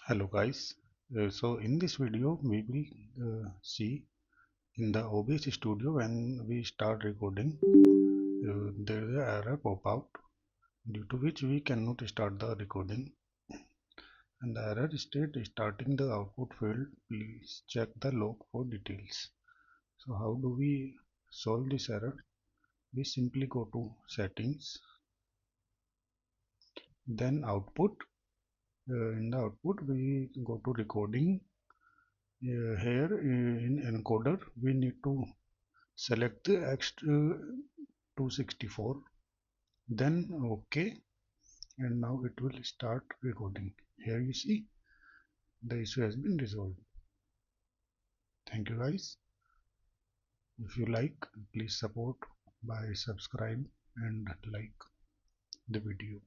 Hello guys. So in this video we will see in the OBS Studio when we start recording there is an error pop out due to which we cannot start the recording, and the error state starting the output field, please check the log for details. So how do we solve this error? We simply go to settings, then output. In the output we go to recording. Here in encoder we need to select the X264, then OK, and now it will start recording. Here you see the issue has been resolved. Thank you guys. If you like, please support by subscribe and like the video.